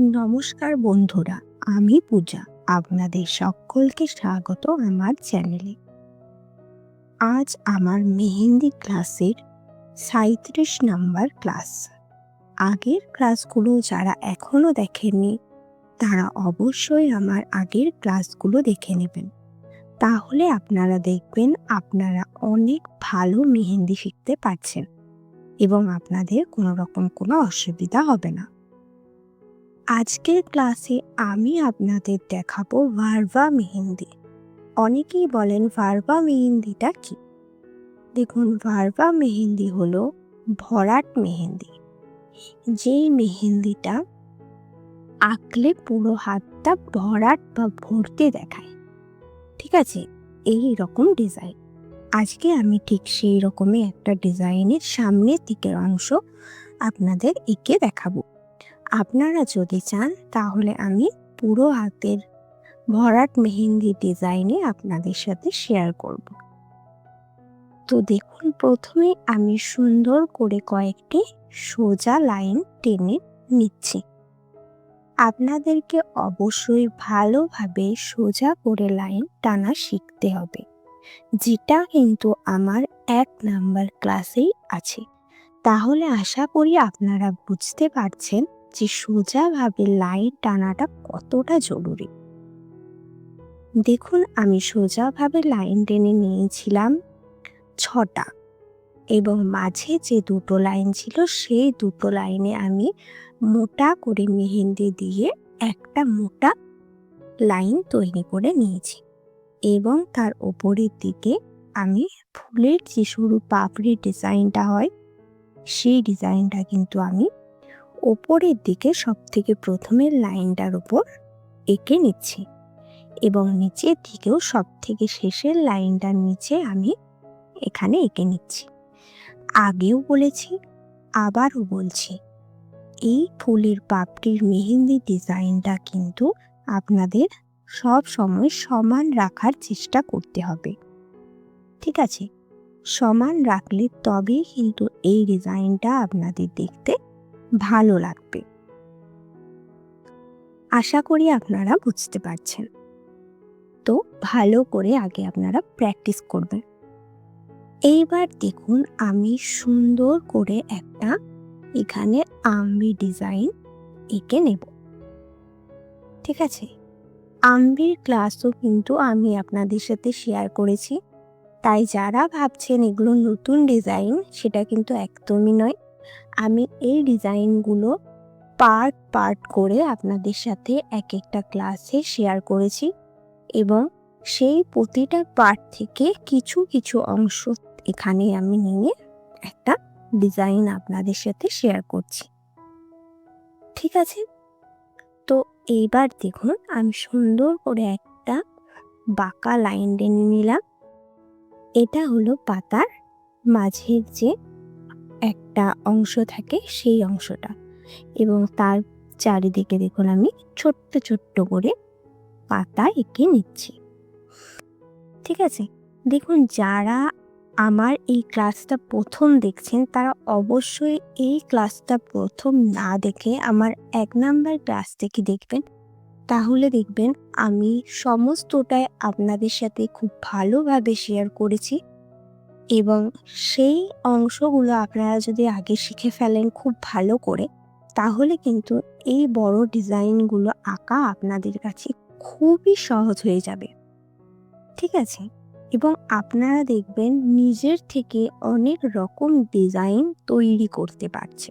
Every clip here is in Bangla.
নমস্কার বন্ধুরা, আমি পূজা। আপনাদের সকলকে স্বাগত আমার চ্যানেলে। আজ আমার মেহেন্দি ক্লাসের ৩৭ নাম্বার ক্লাস। আগের ক্লাসগুলো যারা এখনো দেখেননি তারা অবশ্যই আমার আগের ক্লাসগুলো দেখে নেবেন। তাহলে আপনারা দেখবেন আপনারা অনেক ভালো মেহেন্দি শিখতে পারছেন এবং আপনাদের কোনো রকম কোনো অসুবিধা হবে না। আজকের ক্লাসে আমি আপনাদের দেখাবো ভার্বা মেহেন্দি। অনেকেই বলেন ভার্বা মেহেন্দিটা কি? দেখুন, ভার্বা মেহেন্দি হলো ভরাট মেহেন্দি, যেই মেহেন্দিটা আঁকলে পুরো হাতটা ভরাট বা ভর্তি দেখায়। ঠিক আছে, এই রকম ডিজাইন। আজকে আমি ঠিক সেই রকমই একটা ডিজাইনের সামনের দিকের অংশ আপনাদের এঁকে দেখাবো। আপনারা যদি চান তাহলে আমি পুরো হাতের ভরাট মেহেন্দি ডিজাইনে আপনাদের সাথে শেয়ার করব। তো দেখুন, প্রথমে আমি সুন্দর করে কয়েকটি সোজা লাইন টেনে নিচ্ছি। আপনাদেরকে অবশ্যই ভালোভাবে সোজা করে লাইন টানা শিখতে হবে, যেটা কিন্তু আমার ১ নাম্বার ক্লাসেই আছে। তাহলে আশা করি আপনারা বুঝতে পারছেন যে সোজাভাবে লাইন টানাটা কতটা জরুরি। দেখুন, আমি সোজাভাবে লাইন টেনে নিয়েছিলাম ৬টা, এবং মাঝে যে দুটো লাইন ছিল সেই দুটো লাইনে আমি মোটা করে মেহেন্দি দিয়ে একটা মোটা লাইন তৈরি করে নিয়েছি, এবং তার ওপরের দিকে আমি ফুলের যে সরু পাপড়ির ডিজাইনটা হয় সেই ডিজাইনটা কিন্তু আমি ওপরের দিকে সবথেকে প্রথমে লাইনটার উপর এঁকে নিচ্ছি, এবং নিচের দিকেও সবথেকে শেষের লাইনটার নিচে আমি এখানে এঁকে নিচ্ছি। আগেও বলেছি, আবারও বলছি, এই ফুলের পাপড়ির মেহেন্দি ডিজাইনটা কিন্তু আপনাদের সব সময় সমান রাখার চেষ্টা করতে হবে। ঠিক আছে, সমান রাখলে তবেই কিন্তু এই ডিজাইনটা আপনাদের দেখতে ভালো লাগবে। আশা করি আপনারা বুঝতে পারছেন। তো ভালো করে আগে আপনারা প্র্যাকটিস করবেন। এইবার দেখুন, আমি সুন্দর করে একটা এখানে আমবি ডিজাইন এঁকে নেব। ঠিক আছে, আমবির ক্লাসও কিন্তু আমি আপনাদের সাথে শেয়ার করেছি, তাই যারা ভাবছেন এগুলো নতুন ডিজাইন, সেটা কিন্তু একদমই নয়। আমি এই ডিজাইনগুলো পার্ট পার্ট করে আপনাদের সাথে এক একটা ক্লাসে শেয়ার করেছি, এবং সেই প্রতিটা পার্ট থেকে কিছু কিছু অংশ এখানে আমি নিয়ে একটা ডিজাইন আপনাদের সাথে শেয়ার করছি। ঠিক আছে, তো এইবার দেখুন, আমি সুন্দর করে একটা বাঁকা লাইন টেনে নিলাম। এটা হলো পাতার মাঝের যে একটা অংশ থাকে সেই অংশটা, এবং তার চারিদিকে দেখুন আমি ছোট্ট ছোট্ট করে পাতা এঁকে নিচ্ছি। ঠিক আছে, দেখুন, যারা আমার এই ক্লাসটা প্রথম দেখছেন তারা অবশ্যই এই ক্লাসটা প্রথম না দেখে আমার ১ নাম্বার ক্লাস থেকে দেখবেন। তাহলে দেখবেন আমি সমস্তটাই আপনাদের সাথে খুব ভালোভাবে শেয়ার করেছি, এবং সেই অংশগুলো আপনারা যদি আগে শিখে ফেলেন খুব ভালো করে, তাহলে কিন্তু এই বড় ডিজাইনগুলো আঁকা আপনাদের কাছে খুবই সহজ হয়ে যাবে। ঠিক আছে, এবং আপনারা দেখবেন নিজের থেকে অনেক রকম ডিজাইন তৈরি করতে পারছে।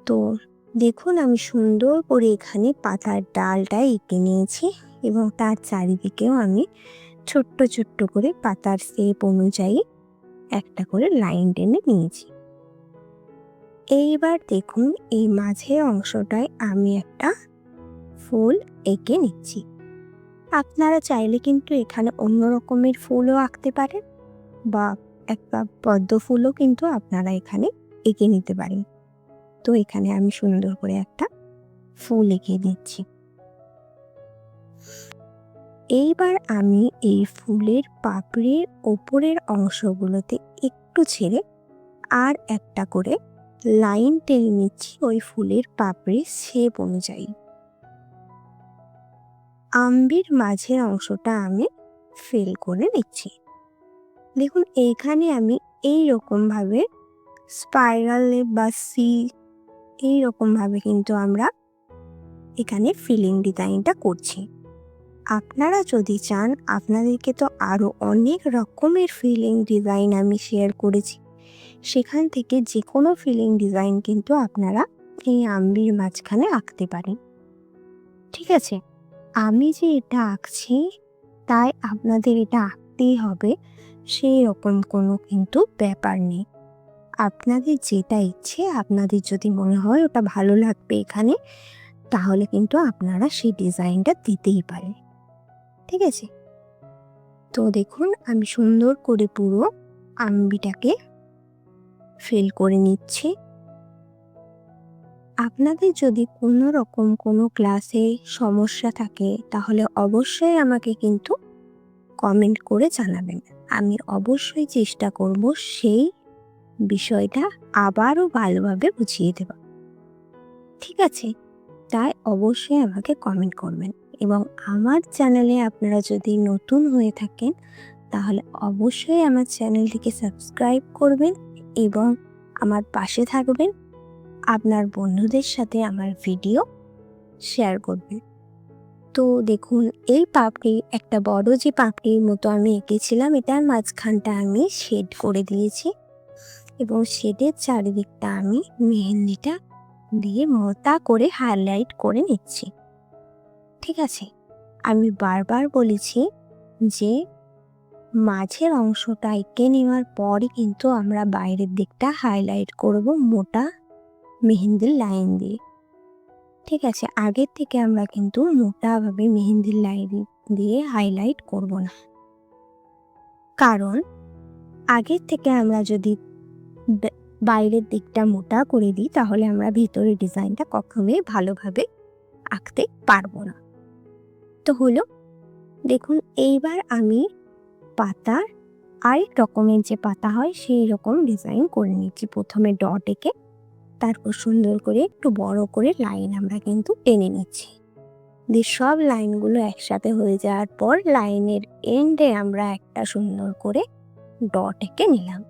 তো দেখুন, আমি সুন্দর করে এখানে পাতার ডালটা এঁকে নিয়েছি, এবং তার চারিদিকেও আমি ছোট্ট ছোট্ট করে পাতার শেপ অনুযায়ী একটা করে লাইন টেনে নিয়েছি। এইবার দেখুন, এই মাঝের অংশটায় আমি একটা ফুল এঁকে নিচ্ছি। আপনারা চাইলে কিন্তু এখানে অন্য রকমের ফুলও আঁকতে পারেন, বা একটা পদ্ম ফুলও কিন্তু আপনারা এখানে এঁকে নিতে পারেন। তো এখানে আমি সুন্দর করে একটা ফুল এঁকে দিচ্ছি। এইবার আমি এই ফুলের পাপড়ির ওপরের অংশগুলোতে একটু ছেড়ে আর একটা করে লাইন টেনে নিচ্ছি ওই ফুলের পাপড়ির শেপ অনুযায়ী। আমবির মাঝের অংশটা আমি ফিল করে নিচ্ছি। দেখুন এইখানে আমি এইরকমভাবে স্পাইরালে বা এইরকমভাবে কিন্তু আমরা এখানে ফিলিং ডিজাইনটা করছি। আপনারা যদি চান, আপনাদেরকে তো আরও অনেক রকমের ফিলিং ডিজাইন আমি শেয়ার করেছি, সেখান থেকে যে কোনো ফিলিং ডিজাইন কিন্তু আপনারা এই আমবির মাঝখানে আঁকতে পারেন। ঠিক আছে, আমি যে এটা আঁকছি তাই আপনাদের এটা আঁকতেই হবে সেই রকম কোনো কিন্তু ব্যাপার নেই। আপনাদের যেটা ইচ্ছে, আপনাদের যদি মনে হয় ওটা ভালো লাগবে এখানে, তাহলে কিন্তু আপনারা সেই ডিজাইনটা দিতেই পারেন। ঠিক আছে, তো দেখুন আমি সুন্দর করে পুরো আমবিটাকে ফিল করে নিচ্ছি। আপনাদের যদি কোনো রকম কোনো ক্লাসে সমস্যা থাকে তাহলে অবশ্যই আমাকে কিন্তু কমেন্ট করে জানাবেন। আমি অবশ্যই চেষ্টা করব সেই বিষয়টা আবারও ভালোভাবে বুঝিয়ে দেব। ঠিক আছে, তাই অবশ্যই আমাকে কমেন্ট করবেন। এবং আমার চ্যানেলে আপনারা যদি নতুন হয়ে থাকেন তাহলে অবশ্যই আমার চ্যানেলটিকে সাবস্ক্রাইব করবেন এবং আমার পাশে থাকবেন। আপনার বন্ধুদের সাথে আমার ভিডিও শেয়ার করবেন। তো দেখুন এই পাপড়ি, একটা বড় যে পাপড়ির মতো আমি এঁকেছিলাম, এটার মাঝখানটা আমি শেড করে দিয়েছি এবং শেডের চারিদিকটা আমি মেহেন্দিটা দিয়ে মোটা করে হাইলাইট করে নিচ্ছি। ঠিক আছে, আমি বারবার বলেছি যে মাঝের অংশটা এঁকে নেওয়ার পরই কিন্তু আমরা বাইরের দিকটা হাইলাইট করব মোটা মেহেন্দির লাইন দিয়ে। ঠিক আছে, আগের থেকে আমরা কিন্তু মোটাভাবে মেহেন্দির লাইন দিয়ে হাইলাইট করব না, কারণ আগের থেকে আমরা যদি বাইরের দিকটা মোটা করে দিই তাহলে আমরা ভিতরের ডিজাইনটা কখনোই ভালোভাবে আঁকতে পারবো না। তো হলো, দেখুন এইবার আমি পাতার আরেক রকমের যে পাতা হয় সেই রকম ডিজাইন করে নিচ্ছি। প্রথমে ডট এঁকে তারপর সুন্দর করে একটু বড় করে লাইন আমরা কিন্তু টেনে নিচ্ছি। দিয়ে সব লাইনগুলো একসাথে হয়ে যাওয়ার পর লাইনের এন্ডে আমরা একটা সুন্দর করে ডট এঁকে নিলাম।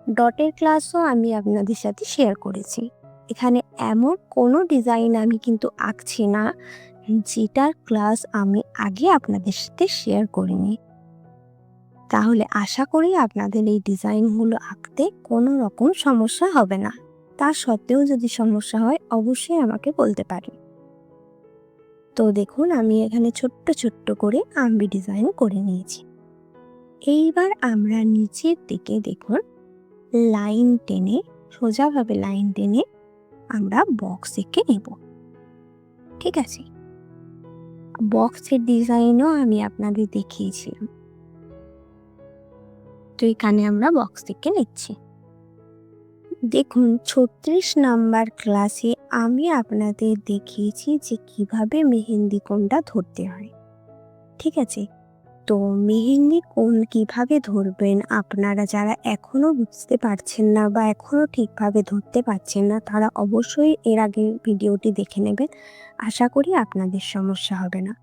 ডটের ক্লাসও আমি আপনাদের সাথে শেয়ার করেছি। এখানে এমন কোনো ডিজাইন আমি কিন্তু আঁকছি না যেটার ক্লাস আমি আগে আপনাদের সাথে শেয়ার করিনি। তাহলে আশা করি আপনাদের এই ডিজাইনগুলো আঁকতে কোনো রকম সমস্যা হবে না। তা সত্ত্বেও যদি সমস্যা হয় অবশ্যই আমাকে বলতে পারেন। তো দেখুন আমি এখানে ছোট্ট ছোট্ট করে আমবি ডিজাইন করে নিয়েছি। এইবার আমরা নিচের দিকে দেখুন লাইন টেনে, সোজাভাবে লাইন টেনে আমরা বক্স এঁকে নেব। ঠিক আছে, বক্সের ডিজাইনও আমি আপনাদের দেখিয়েছিলাম। তো এখানে আমরা বক্স এঁকে নিচ্ছি। দেখুন 36 নাম্বার ক্লাসে আমি আপনাদের দেখিয়েছি যে কিভাবে মেহেন্দি কোনটা ধরতে হয়। ঠিক আছে, তো মেহেন্দি কোন কিভাবে ধরবেন, আপনারা যারা এখনো বুঝতে পারছেন না বা এখনো ঠিকভাবে ধরতে পারছেন না তারা অবশ্যই এর আগে ভিডিওটি দেখে নেবেন। আশা করি আপনাদের সমস্যা হবে না।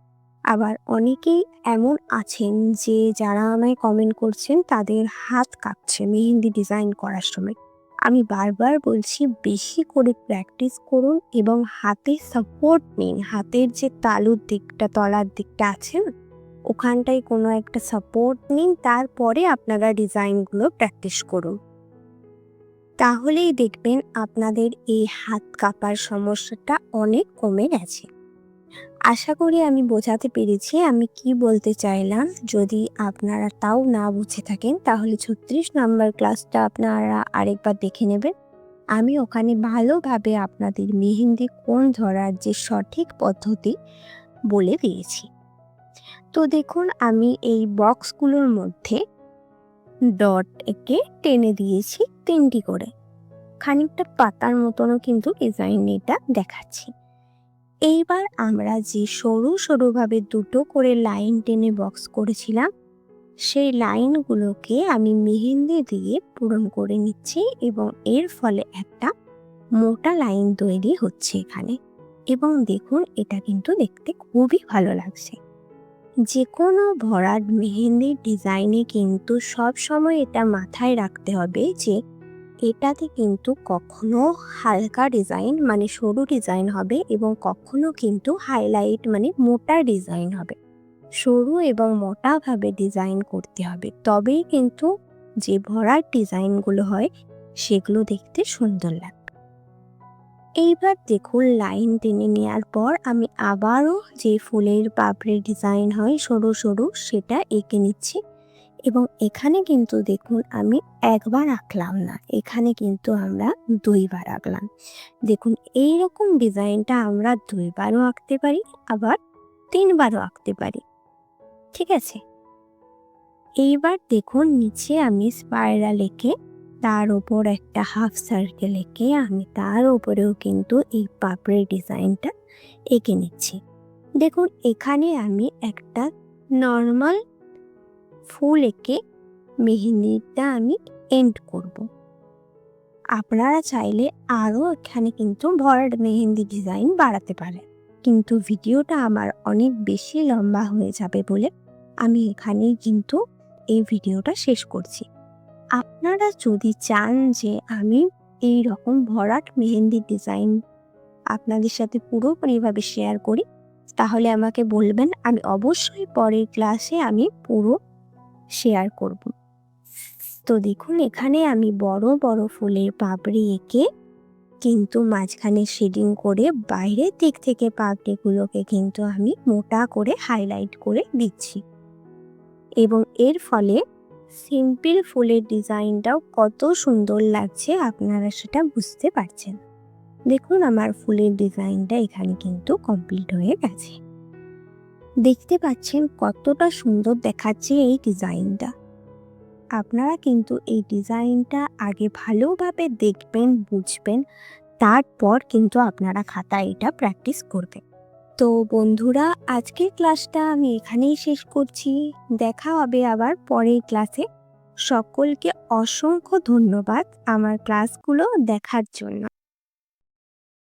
আবার অনেকেই এমন আছেন যে যারা আমায় কমেন্ট করছেন তাদের হাত কাঁপছে মেহেন্দি ডিজাইন করার সময়। আমি বারবার বলছি বেশি করে প্র্যাকটিস করুন এবং হাতে সাপোর্ট নিন। হাতের যে তালুর দিকটা, তলার দিকটা আছে না, ওখানটায় কোনো একটা সাপোর্ট নিন, তারপরে আপনারা ডিজাইনগুলো প্র্যাকটিস করুন। তাহলেই দেখবেন আপনাদের এই হাত কাঁপার সমস্যাটা অনেক কমে গেছে। আশা করি আমি বোঝাতে পেরেছি আমি কি বলতে চাইলাম। যদি আপনারা তাও না বুঝে থাকেন তাহলে 36 নাম্বার ক্লাসটা আপনারা আরেকবার দেখে নেবেন। আমি ওখানে ভালোভাবে আপনাদের মেহেন্দি কোন ধরার যে সঠিক পদ্ধতি বলে দিয়েছি। তো দেখুন আমি এই বক্সগুলোর মধ্যে ডট এঁকে টেনে দিয়েছি 3টি করে। খানিকটা পাতার মতনও কিন্তু ডিজাইন এটা দেখাচ্ছি। এইবার আমরা যে সরু সরুভাবে দুটো করে লাইন টেনে বক্স করেছিলাম সেই লাইনগুলোকে আমি মেহেন্দি দিয়ে পূরণ করে নিচ্ছি এবং এর ফলে একটা মোটা লাইন তৈরি হচ্ছে এখানে। এবং দেখুন এটা কিন্তু দেখতে খুবই ভালো লাগছে। যে কোনো ভরাট মেহেন্দির ডিজাইনে কিন্তু সব সময় এটা মাথায় রাখতে হবে যে এটাতে কিন্তু কখনো হালকা ডিজাইন মানে সরু ডিজাইন হবে এবং কখনো কিন্তু হাইলাইট মানে মোটা ডিজাইন হবে। সরু এবং মোটাভাবে ডিজাইন করতে হবে, তবেই কিন্তু যে ভরাট ডিজাইনগুলো হয় সেগুলো দেখতে সুন্দর লাগবে। এইবার দেখুন লাইন টেনে নেওয়ার পর আমি আবারও যে ফুলের পাপড়ির ডিজাইন হয় সরু সরু সেটা এঁকে নিচ্ছি। এবং এখানে কিন্তু দেখুন আমি একবার আঁকলাম না, এখানে কিন্তু আমরা দুইবার আঁকলাম। দেখুন এইরকম ডিজাইনটা আমরা দুইবারও আঁকতে পারি, আবার তিনবারও আঁকতে পারি। ঠিক আছে, এইবার দেখুন নিচে আমি স্পাইরাল এঁকে তার উপর একটা হাফ সার্কেল এঁকে আমি তার উপরেও কিন্তু এই পাপড়ির ডিজাইনটা এঁকে নিচ্ছি। দেখুন এখানে আমি একটা নর্মাল ফুল এঁকে মেহেন্দিটা আমি এন্ড করব। আপনারা চাইলে আরও এখানে কিন্তু ভরাট মেহেন্দি ডিজাইন বাড়াতে পারেন, কিন্তু ভিডিওটা আমার অনেক বেশি লম্বা হয়ে যাবে বলে আমি এখানেই কিন্তু এই ভিডিওটা শেষ করছি। আপনারা যদি চান যে আমি এই রকম ভরাট মেহেন্দি ডিজাইন আপনাদের সাথে পুরোপুরিভাবে শেয়ার করি, তাহলে আমাকে বলবেন, আমি অবশ্যই পরের ক্লাসে আমি পুরো শেয়ার করব। তো দেখুন এখানে আমি বড় বড় ফুলের পাপড়ি এঁকে কিন্তু মাঝখানে শেডিং করে বাইরের দিক থেকে পাপড়িগুলোকে কিন্তু আমি মোটা করে হাইলাইট করে দিচ্ছি। এবং এর ফলে সিম্পল ফুলের ডিজাইনটাও কত সুন্দর লাগছে আপনারা সেটা বুঝতে পারছেন। দেখুন আমার ফুলের ডিজাইনটা এখানে কিন্তু কমপ্লিট হয়ে গেছে। দেখতে পাচ্ছেন কতটা সুন্দর দেখাচ্ছে এই ডিজাইনটা। আপনারা কিন্তু এই ডিজাইনটা আগে ভালোভাবে দেখবেন, বুঝবেন, তারপর কিন্তু আপনারা খাতায় এটা প্র্যাকটিস করবেন। তো বন্ধুরা, আজকের ক্লাসটা আমি এখানেই শেষ করছি। দেখা হবে আবার পরের ক্লাসে। সকলকে অসংখ্য ধন্যবাদ আমার ক্লাসগুলো দেখার জন্য।